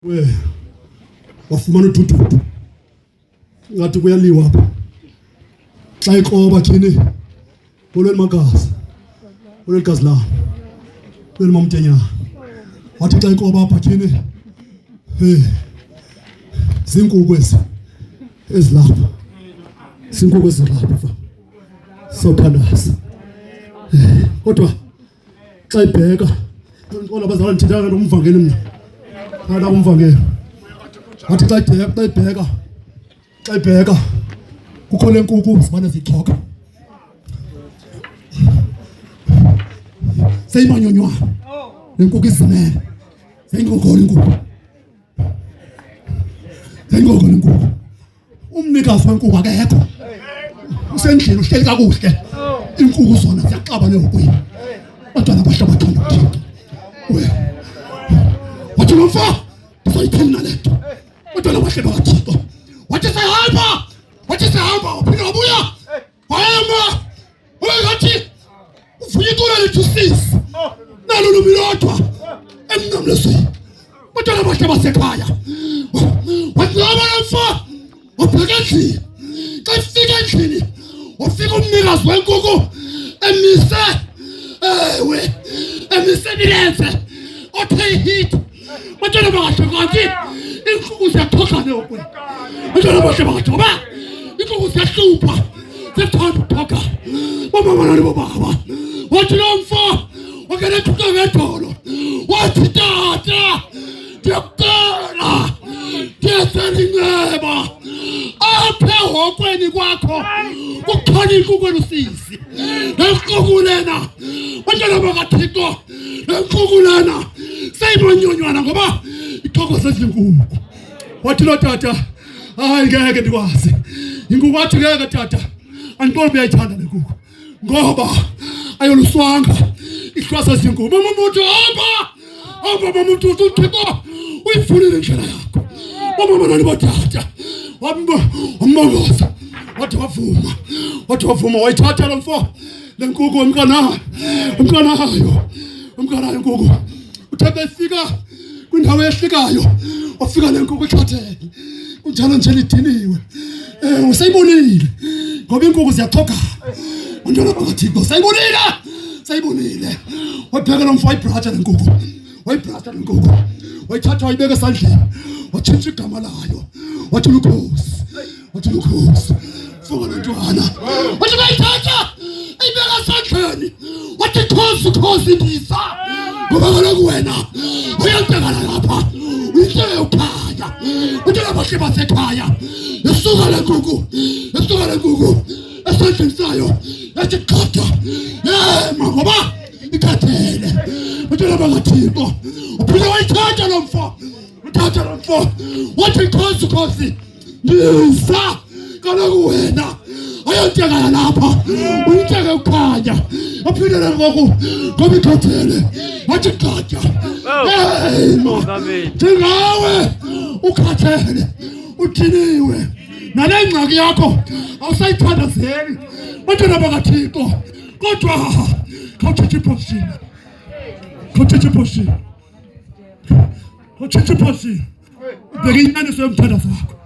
we wafumana uthuthu ngathi kuyaliwa apha xa ikroba thini olweni magazi la olweni mamtenyana wathi xa ikroba apha thini zinkukhu ezilapha zinkukhu ezilapha sawuthandaza kodwa xa ibheka ngoba abazalwane ndithethanga nomvangeli mna hana umvangeli wathi xa ibheka kukho le nkukhu zimane zixhoka seyimanyonywana le nkukhu izimele seyingokho le nkukhu umnikazi wenkukhu akekho usendlini uhleli kakuhle inkukhu zona ziyaxabana ehokweni bantwana bahle bathanda uThixo wathi nomfa ndizayithini nale nto bantwana bahle bakaThixo wathi sehamba uphinde wabuya wahamba ngathi uvuye icula lethusisi nalo nomilodwa emnqamlezweni bantwana bahle basekhaya wathi hamba nomfa wabheka endlini xa efika endlini wafika umnikazi wenkukhu emise nilenze othe hit bantwana bakahle ngathi inkukhu ziyaxhokana okwe bantwana bahle bakajoba inkukhu ziyahlupha zithanda ukuthoka bomama nani bobaba wathi nomfa wakena ethuka ngedolo wathi tata ndiyakukela ndiyaselinxeba apha ehokweni kwakho kukhona inkukhu elusisi lenkukhu lena bantwana bakaThixo lenkukhu lena seyimanyonywana ngoba ithokoze izinkukhu wathi lo tata hayi ngeke ndikwazi inkukhu wathi ngeke tata andiboni uyayithanda le nkukhu ngoba ayoluswanga ihlwasa izinkukhu mamuntu hamba mamuntu uThixo uyifulile indlela yakho bomama nani botata wambongoza wathi wavuma wayithatha lo mfo le nkukhu umntanayo inkukhu uthe befika kwindawo ehlikayo wafika le nkukhu ekhathele kunjalo nje lidiniwe usayibonile ngoba inkukhu ziyaxhoka bantwana bakaThixo sayibonile wabheka lo mfo wayibrata le nkukhu wayithatha wayibeka esandleni watshintsha igama layo wathi lukhosi funga lentwana wathi bayithatha ayibeka esandleni wathi khosi ndisa ngoba kaloku wena uyantekana lapha uyinhleke ukhaya bantwana bahle basekhaya yasuka le nkukhu esandleni sayo yathi qatha ngoba ikhathele bantwana bakaThixo uphinde wayithatha lo mfo wathi khosi ndisa kaloku wena ayontekana lapha uyinhleke ukhanya aphinde le nkukhu ngoba ikhathele wathi qatha njengawe ukhathele udiniwe nale ngxaki yakho awusayithandazeli bantwana bakaThixo kodwa khawuthethe iposition ubheke inyaniso yomthandazo wakho